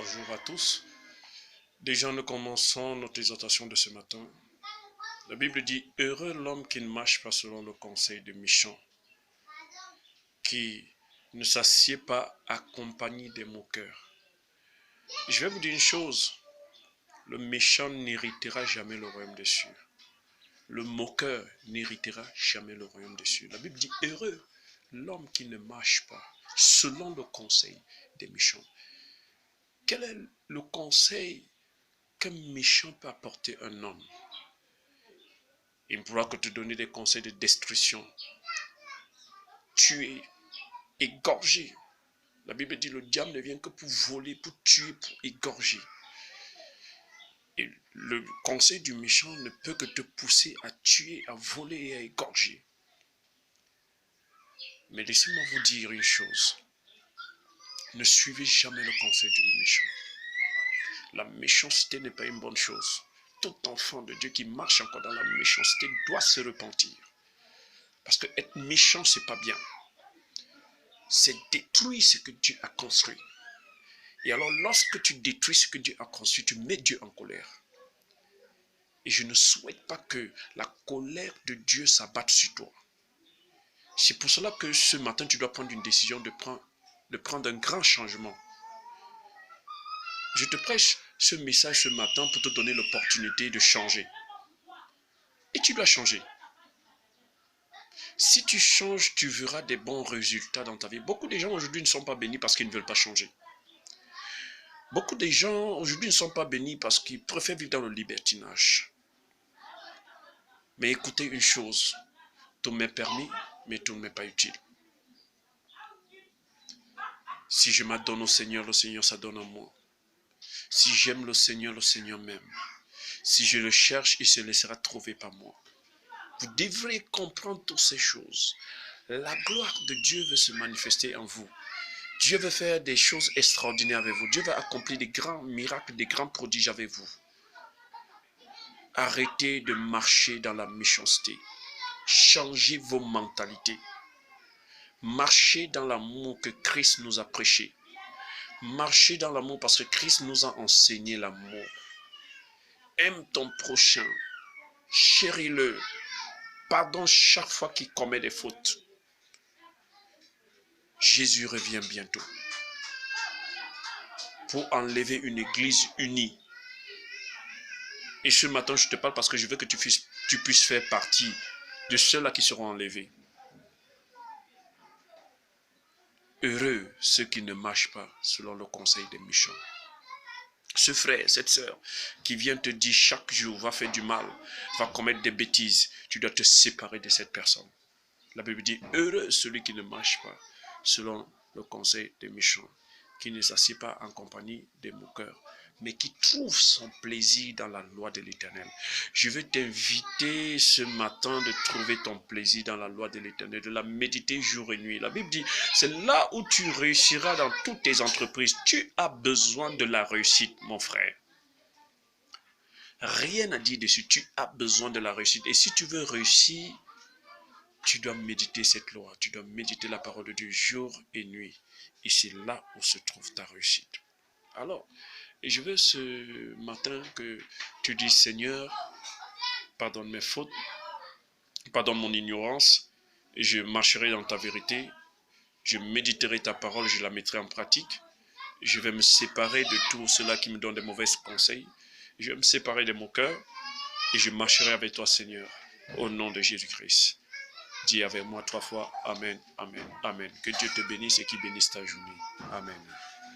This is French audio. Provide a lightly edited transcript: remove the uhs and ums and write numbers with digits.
Bonjour à tous. Déjà, nous commençons notre exhortation de ce matin. La Bible dit, heureux l'homme qui ne marche pas selon le conseil des méchants, qui ne s'assied pas accompagné des moqueurs. Je vais vous dire une chose, le méchant n'héritera jamais le royaume des cieux. Le moqueur n'héritera jamais le royaume des cieux. La Bible dit, heureux l'homme qui ne marche pas selon le conseil des méchants. Quel est le conseil qu'un méchant peut apporter à un homme? Il ne pourra que te donner des conseils de destruction, tuer, égorger. La Bible dit le diable ne vient que pour voler, pour tuer, pour égorger. Et le conseil du méchant ne peut que te pousser à tuer, à voler et à égorger. Mais laissez-moi vous dire une chose. Ne suivez jamais le conseil du méchant. La méchanceté n'est pas une bonne chose. Tout enfant de Dieu qui marche encore dans la méchanceté doit se repentir. Parce que être méchant, c'est pas bien. C'est détruire ce que Dieu a construit. Et alors, lorsque tu détruis ce que Dieu a construit, tu mets Dieu en colère. Et je ne souhaite pas que la colère de Dieu s'abatte sur toi. C'est pour cela que ce matin, tu dois prendre une décision de prendre un grand changement. Je te prêche ce message ce matin pour te donner l'opportunité de changer. Et tu dois changer. Si tu changes, tu verras des bons résultats dans ta vie. Beaucoup de gens aujourd'hui ne sont pas bénis parce qu'ils ne veulent pas changer. Beaucoup de gens aujourd'hui ne sont pas bénis parce qu'ils préfèrent vivre dans le libertinage. Mais écoutez une chose, tout m'est permis, mais tout ne m'est pas utile. Si je m'adonne au Seigneur, le Seigneur s'adonne à moi. Si j'aime le Seigneur m'aime. Si je le cherche, il se laissera trouver par moi. Vous devrez comprendre toutes ces choses. La gloire de Dieu veut se manifester en vous. Dieu veut faire des choses extraordinaires avec vous. Dieu va accomplir des grands miracles, des grands prodiges avec vous. Arrêtez de marcher dans la méchanceté. Changez vos mentalités. Marchez dans l'amour que Christ nous a prêché. Marchez dans l'amour parce que Christ nous a enseigné l'amour. Aime ton prochain. Chéris-le. Pardonne chaque fois qu'il commet des fautes. Jésus revient bientôt pour enlever une église unie. Et ce matin, je te parle parce que je veux que tu puisses faire partie de ceux-là qui seront enlevés. Heureux ceux qui ne marchent pas selon le conseil des méchants. Ce frère, cette sœur qui vient te dire chaque jour, va faire du mal, va commettre des bêtises, tu dois te séparer de cette personne. La Bible dit, heureux celui qui ne marche pas selon le conseil des méchants, qui ne s'assied pas en compagnie des moqueurs, mais qui trouve son plaisir dans la loi de l'Éternel. Je veux t'inviter ce matin de trouver ton plaisir dans la loi de l'Éternel, de la méditer jour et nuit. La Bible dit, c'est là où tu réussiras dans toutes tes entreprises. Tu as besoin de la réussite, mon frère. Rien à dire dessus, tu as besoin de la réussite. Et si tu veux réussir, tu dois méditer cette loi, tu dois méditer la parole de Dieu jour et nuit. Et c'est là où se trouve ta réussite. Alors, et je veux ce matin que tu dises, Seigneur, pardonne mes fautes, pardonne mon ignorance, et je marcherai dans ta vérité, je méditerai ta parole, je la mettrai en pratique, je vais me séparer de tout cela qui me donne de mauvais conseils, je vais me séparer de mon cœur, et je marcherai avec toi, Seigneur, au nom de Jésus-Christ. Dis avec moi 3 fois, Amen, Amen, Amen. Que Dieu te bénisse et qu'il bénisse ta journée. Amen.